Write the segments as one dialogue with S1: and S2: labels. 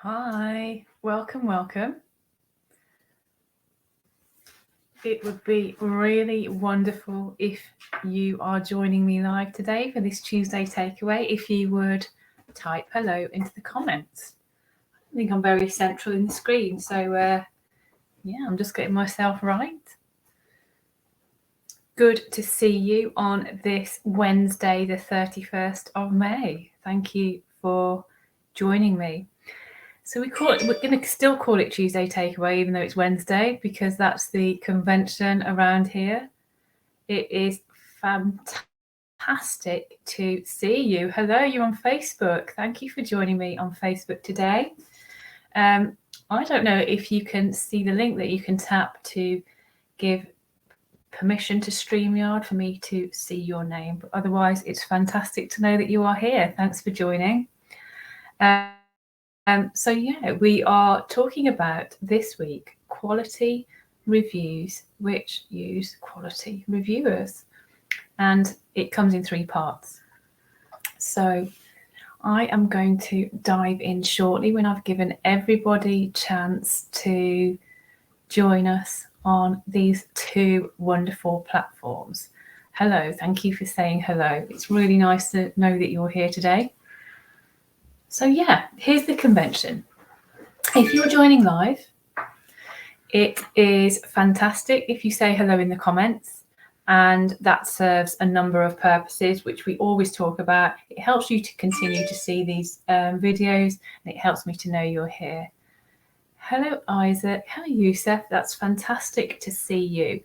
S1: Hi, welcome. It would be really wonderful if you are joining me live today for this Tuesday takeaway. If you would type hello into the comments. I think I'm very central in the screen, so I'm just getting myself right. Good to see you on this Wednesday, the 31st of May. Thank you for joining me. So we're going to still call it Tuesday Takeaway, even though it's Wednesday, because that's the convention around here. It is fantastic to see you. Hello, you're on Facebook. Thank you for joining me on Facebook today. I don't know if you can see the link that you can tap to give permission to StreamYard for me to see your name. But otherwise, it's fantastic to know that you are here. Thanks for joining. We are talking about this week quality reviews which use quality reviewers, and it comes in 3 parts. So I am going to dive in shortly when I've given everybody chance to join us on these 2 wonderful platforms. Hello, thank you for saying hello. It's really nice to know that you're here today. So here's the convention. If you're joining live, it is fantastic if you say hello in the comments, and that serves a number of purposes, which we always talk about. It helps you to continue to see these videos, and it helps me to know you're here. Hello, Isaac. Hello, Youssef. That's fantastic to see you.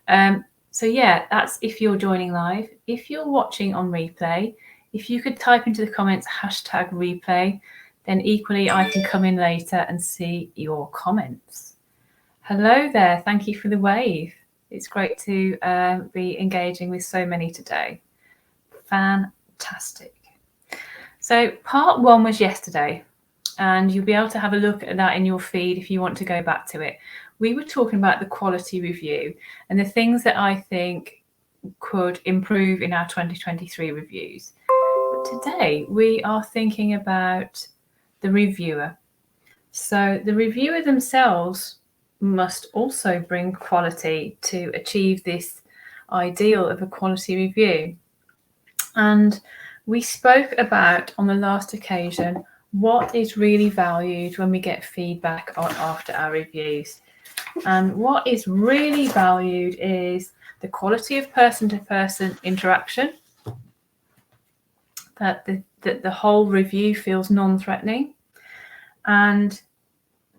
S1: That's if you're joining live. If you're watching on replay, if you could type into the comments #replay, then equally I can come in later and see your comments. Hello there. Thank you for the wave. It's great to be engaging with so many today. Fantastic. So part 1 was yesterday, and you'll be able to have a look at that in your feed if you want to go back to it. We were talking about the quality review and the things that I think could improve in our 2023 reviews. But today we are thinking about the reviewer. So the reviewer themselves must also bring quality to achieve this ideal of a quality review. And we spoke about on the last occasion what is really valued when we get feedback after our reviews. And what is really valued is the quality of person-to-person interaction, that the whole review feels non-threatening, and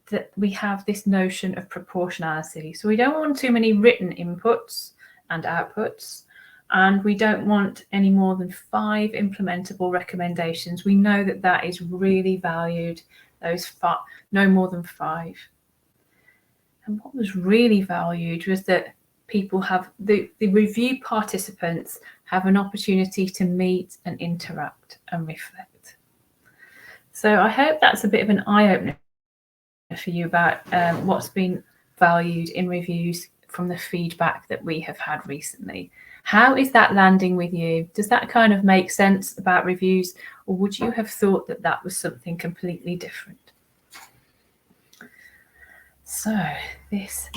S1: that we have this notion of proportionality. So we don't want too many written inputs and outputs, and we don't want any more than 5 implementable recommendations. We know that that is really valued, no more than 5. And what was really valued was that people have, the review participants have an opportunity to meet and interact and reflect. So I hope that's a bit of an eye-opener for you about what's been valued in reviews from the feedback that we have had recently. How is that landing with you? Does that kind of make sense about reviews, or would you have thought that that was something completely different? So this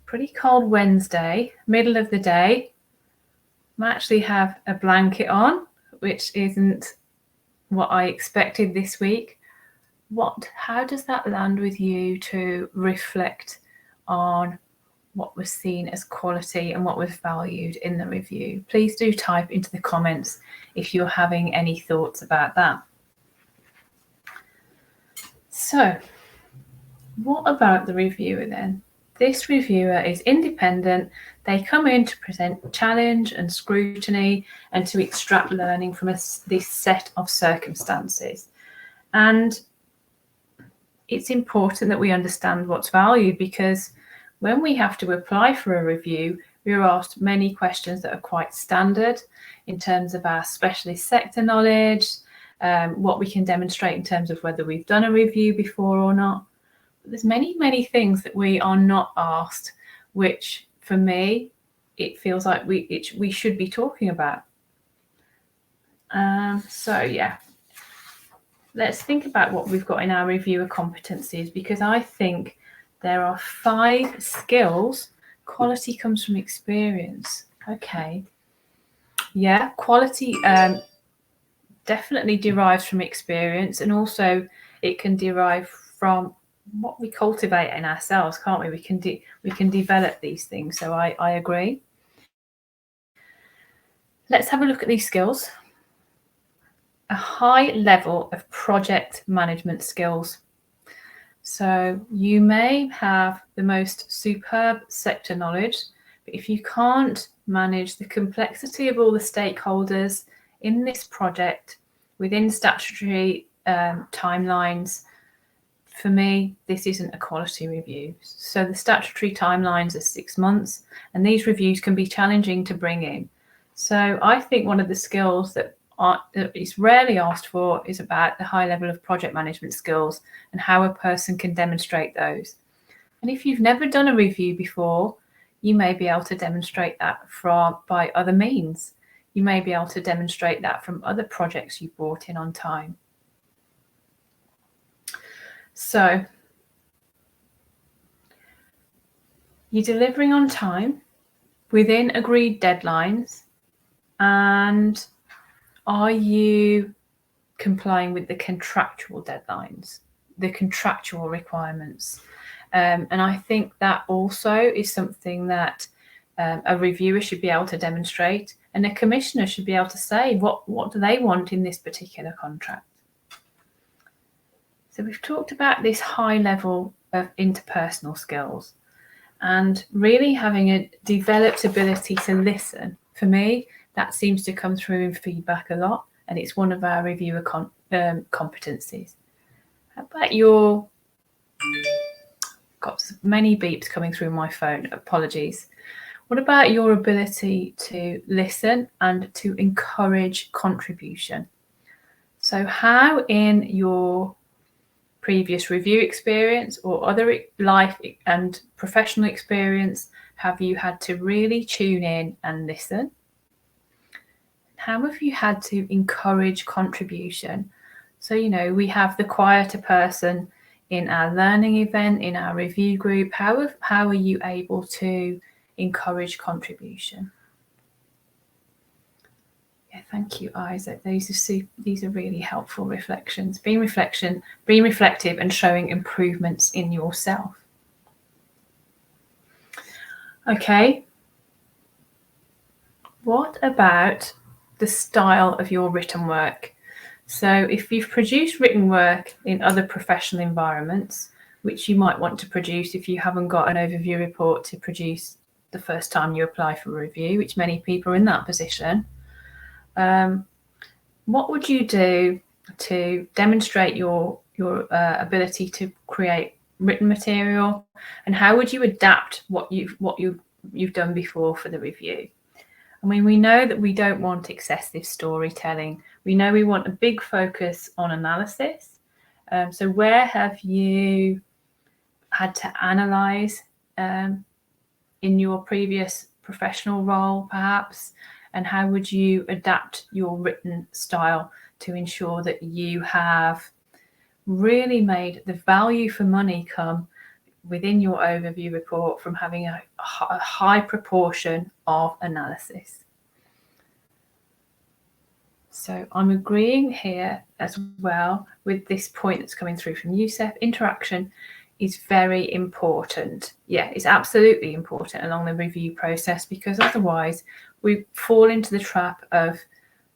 S1: pretty cold Wednesday, middle of the day, I actually have a blanket on, which isn't what I expected this week. How does that land with you to reflect on what was seen as quality and what was valued in the review? Please do type into the comments if you're having any thoughts about that. So, what about the reviewer then? This reviewer is independent. They come in to present challenge and scrutiny and to extract learning from this set of circumstances. And it's important that we understand what's valued, because when we have to apply for a review, we are asked many questions that are quite standard in terms of our specialist sector knowledge, what we can demonstrate in terms of whether we've done a review before or not. But there's many things that we are not asked, which for me, it feels like we should be talking about. let's think about what we've got in our reviewer competencies, because I think there are 5 skills. Quality comes from experience. Okay. Yeah, quality definitely derives from experience, and also it can derive from what we cultivate in ourselves, can't we? We can develop these things. So I agree. Let's have a look at these skills. A high level of project management skills. So you may have the most superb sector knowledge, but if you can't manage the complexity of all the stakeholders in this project within statutory timelines, for me, this isn't a quality review. So the statutory timelines are 6 months, and these reviews can be challenging to bring in. So I think one of the skills that is rarely asked for is about the high level of project management skills and how a person can demonstrate those. And if you've never done a review before, you may be able to demonstrate that by other means. You may be able to demonstrate that from other projects you brought in on time. So you're delivering on time within agreed deadlines, and are you complying with the contractual deadlines, the contractual requirements? And I think that also is something that a reviewer should be able to demonstrate, and a commissioner should be able to say what do they want in this particular contract. So we've talked about this high level of interpersonal skills and really having a developed ability to listen. For me, that seems to come through in feedback a lot, and it's one of our reviewer competencies. How about your... Got many beeps coming through my phone, apologies. What about your ability to listen and to encourage contribution? So how in your previous review experience or other life and professional experience have you had to really tune in and listen? How have you had to encourage contribution? So, we have the quieter person in our learning event, in our review group. How are you able to encourage contribution? Yeah, thank you, Isaac. These are really helpful reflections. Being reflective and showing improvements in yourself. Okay. What about the style of your written work? So if you've produced written work in other professional environments, which you might want to produce if you haven't got an overview report to produce the first time you apply for a review, which many people are in that position, what would you do to demonstrate your ability to create written material, and how would you adapt what you've done before for the review? I mean, we know that we don't want excessive storytelling. We know we want a big focus on analysis. So where have you had to analyse in your previous professional role, perhaps? And how would you adapt your written style to ensure that you have really made the value for money come within your overview report from having a high proportion of analysis? So I'm agreeing here as well with this point that's coming through from Youssef. Interaction is very important. Yeah, it's absolutely important along the review process, because otherwise we fall into the trap of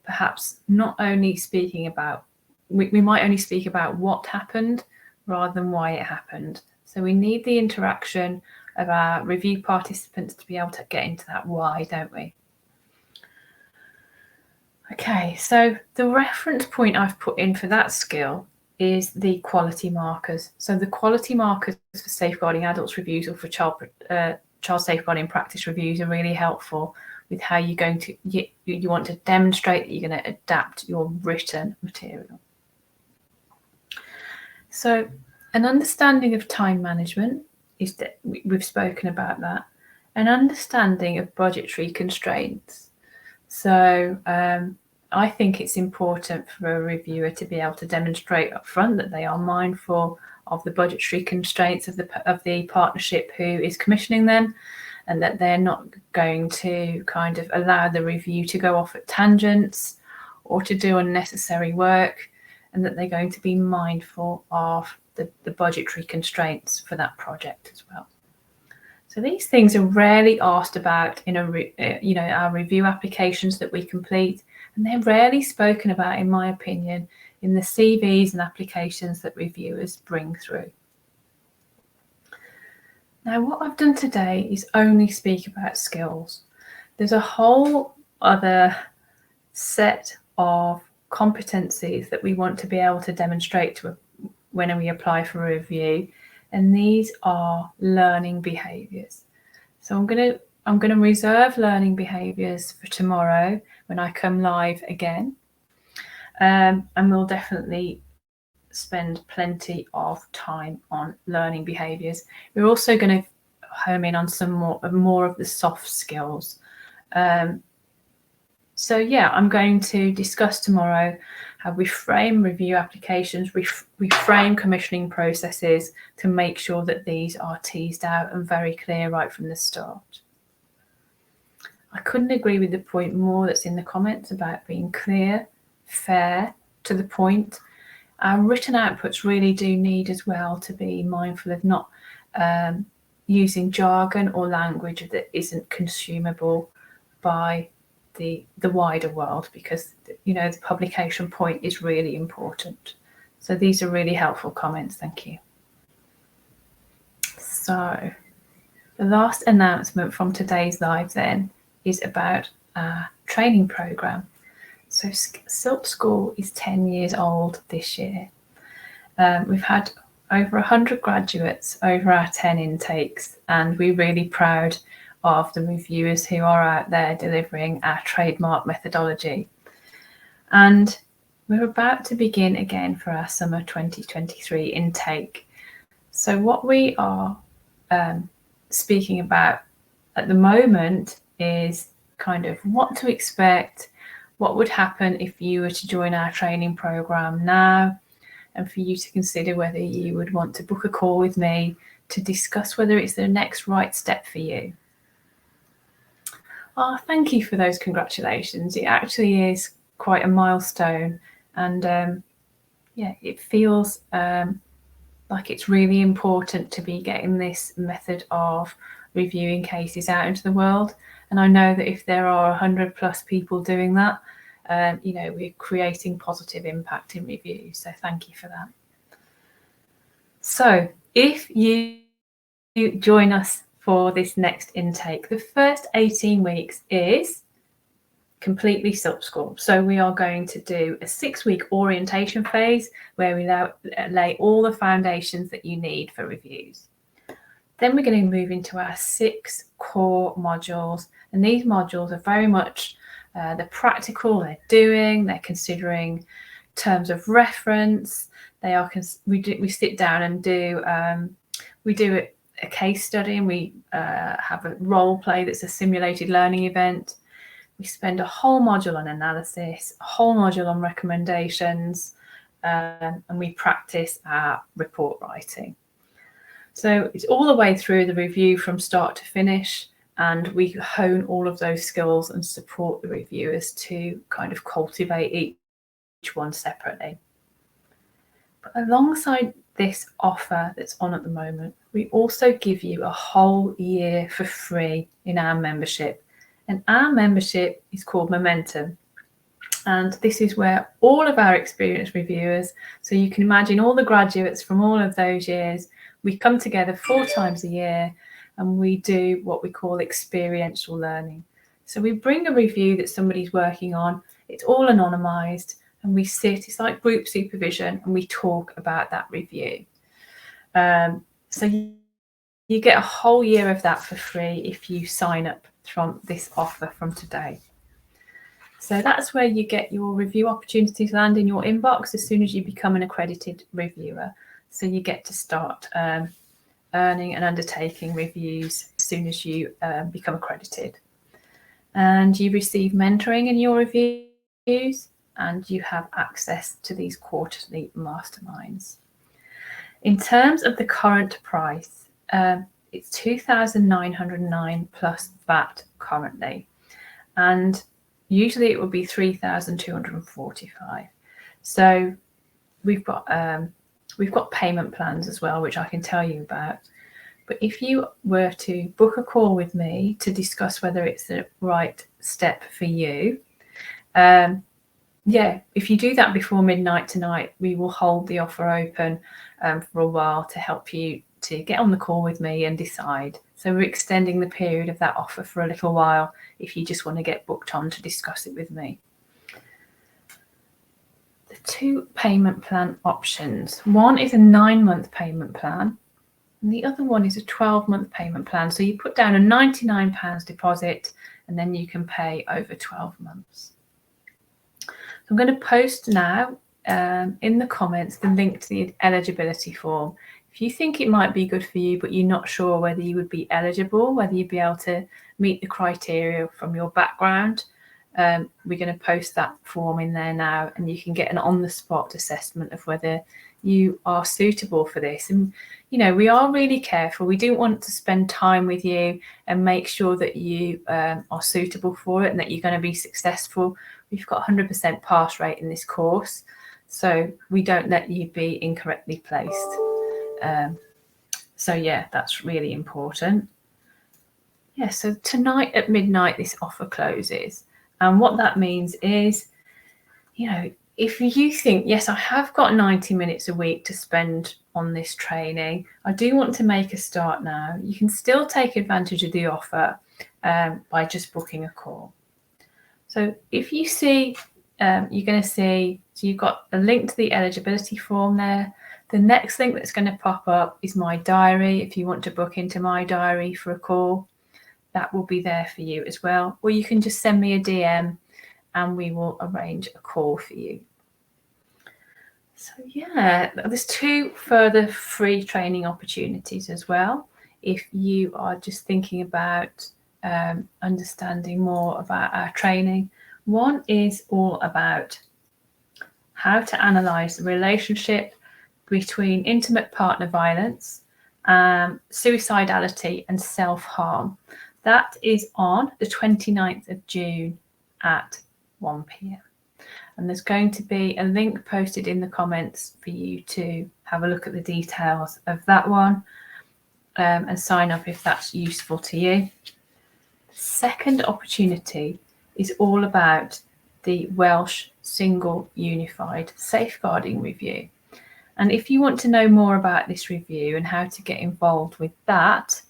S1: perhaps not only speaking about, we might only speak about what happened rather than why it happened. So we need the interaction of our review participants to be able to get into that why, don't we? Okay, so the reference point I've put in for that skill is the quality markers. So the quality markers for safeguarding adults reviews or for child safeguarding practice reviews are really helpful with how you're going to, you want to demonstrate that you're going to adapt your written material. So an understanding of time management is that we've spoken about that. An understanding of budgetary constraints. So I think it's important for a reviewer to be able to demonstrate up front that they are mindful of the budgetary constraints of the partnership who is commissioning them, and that they're not going to kind of allow the review to go off at tangents or to do unnecessary work, and that they're going to be mindful of the budgetary constraints for that project as well. So these things are rarely asked about in our review applications that we complete, and they're rarely spoken about, in my opinion, in the CVs and applications that reviewers bring through. Now, what I've done today is only speak about skills. There's a whole other set of competencies that we want to be able to demonstrate when we apply for a review, and these are learning behaviours. So I'm going to reserve learning behaviours for tomorrow when I come live again, and we'll definitely spend plenty of time on learning behaviours. We're also going to home in on some more of the soft skills. So yeah, I'm going to discuss tomorrow how we frame review applications, we frame commissioning processes to make sure that these are teased out and very clear right from the start. I couldn't agree with the point more that's in the comments about being clear, fair, to the point. Our written outputs really do need as well to be mindful of not using jargon or language that isn't consumable by the wider world, because the publication point is really important. So these are really helpful comments. Thank you. So the last announcement from today's live then is about our training program. So Silk School is 10 years old this year. We've had over 100 graduates over our 10 intakes, and we're really proud of the reviewers who are out there delivering our trademark methodology. And we're about to begin again for our summer 2023 intake. So what we are speaking about at the moment is kind of what to expect, what would happen if you were to join our training program now, and for you to consider whether you would want to book a call with me to discuss whether it's the next right step for you. Oh, thank you for those congratulations. It actually is quite a milestone, and yeah, it feels like it's really important to be getting this method of reviewing cases out into the world. And I know that if there are 100+ people doing that, we're creating positive impact in review. So thank you for that. So if you join us for this next intake, the first 18 weeks is completely Silk School. So we are going to do a 6-week orientation phase where we lay all the foundations that you need for reviews. Then we're going to move into our 6 core modules, and these modules are very much the practical. They're considering terms of reference. We sit down and do a case study, and we have a role play that's a simulated learning event. We spend a whole module on analysis, a whole module on recommendations, and we practice our report writing. So it's all the way through the review from start to finish, and we hone all of those skills and support the reviewers to kind of cultivate each one separately. But alongside this offer that's on at the moment, we also give you a whole year for free in our membership. And our membership is called Momentum. And this is where all of our experienced reviewers, so you can imagine all the graduates from all of those years, we come together 4 times a year and we do what we call experiential learning. So we bring a review that somebody's working on, it's all anonymized, and we sit, it's like group supervision, and we talk about that review. So you get a whole year of that for free if you sign up from this offer from today. So that's where you get your review opportunities land in your inbox as soon as you become an accredited reviewer. So you get to start earning and undertaking reviews as soon as you become accredited. And you receive mentoring in your review reviews, and you have access to these quarterly masterminds. In terms of the current price, it's $2,909 plus VAT currently, and usually it would be $3,245. So we've got payment plans as well, which I can tell you about. But if you were to book a call with me to discuss whether it's the right step for you, if you do that before midnight tonight, we will hold the offer open for a while to help you to get on the call with me and decide. So we're extending the period of that offer for a little while if you just want to get booked on to discuss it with me. The two payment plan options. One is a 9-month payment plan, and the other one is a 12-month payment plan. So you put down a £99 deposit, and then you can pay over 12 months. So I'm going to post now in the comments the link to the eligibility form. If you think it might be good for you, but you're not sure whether you would be eligible, whether you'd be able to meet the criteria from your background, we're going to post that form in there now, and you can get an on-the-spot assessment of whether you are suitable for this. And, you know, we are really careful. We do want to spend time with you and make sure that you are suitable for it and that you're going to be successful. We've got 100% pass rate in this course, so we don't let you be incorrectly placed. So yeah, that's really important. Yeah, so tonight at midnight, this offer closes. And what that means is, you know, if you think, yes, I have got 90 minutes a week to spend on this training, I do want to make a start now, you can still take advantage of the offer by just booking a call. So if you see, you're going to see, so you've got a link to the eligibility form there. The next link that's going to pop up is my diary. If you want to book into my diary for a call, that will be there for you as well. Or you can just send me a DM and we will arrange a call for you. So yeah, there's 2 further free training opportunities as well. If you are just thinking about understanding more about our training. One is all about how to analyze the relationship between intimate partner violence, suicidality and self-harm. That is on the 29th of June at 1 p.m. And there's going to be a link posted in the comments for you to have a look at the details of that one and sign up if that's useful to you. Second opportunity is all about the Welsh Single Unified Safeguarding Review. And if you want to know more about this review and how to get involved with that,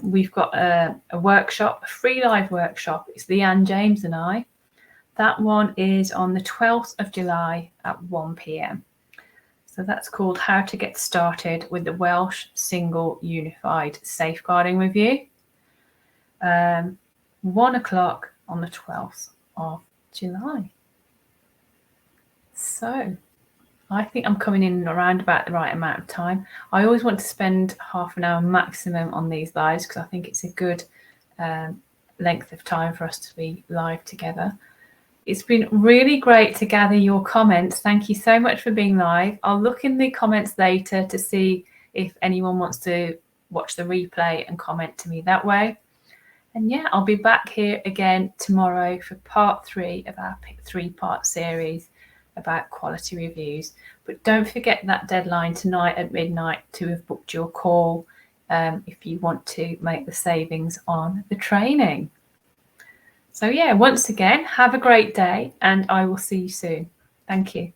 S1: we've got a workshop, a free live workshop. It's Leanne James and I. That one is on the 12th of July at 1 p.m. So that's called How to Get Started with the Welsh Single Unified Safeguarding Review. 1 o'clock on the 12th of July. So I think I'm coming in around about the right amount of time. I always want to spend half an hour maximum on these lives because I think it's a good length of time for us to be live together. It's been really great to gather your comments. Thank you so much for being live. I'll look in the comments later to see if anyone wants to watch the replay and comment to me that way. And yeah, I'll be back here again tomorrow for part 3 of our 3-part series about quality reviews. But don't forget that deadline tonight at midnight to have booked your call if you want to make the savings on the training. So yeah, once again, have a great day and I will see you soon. Thank you.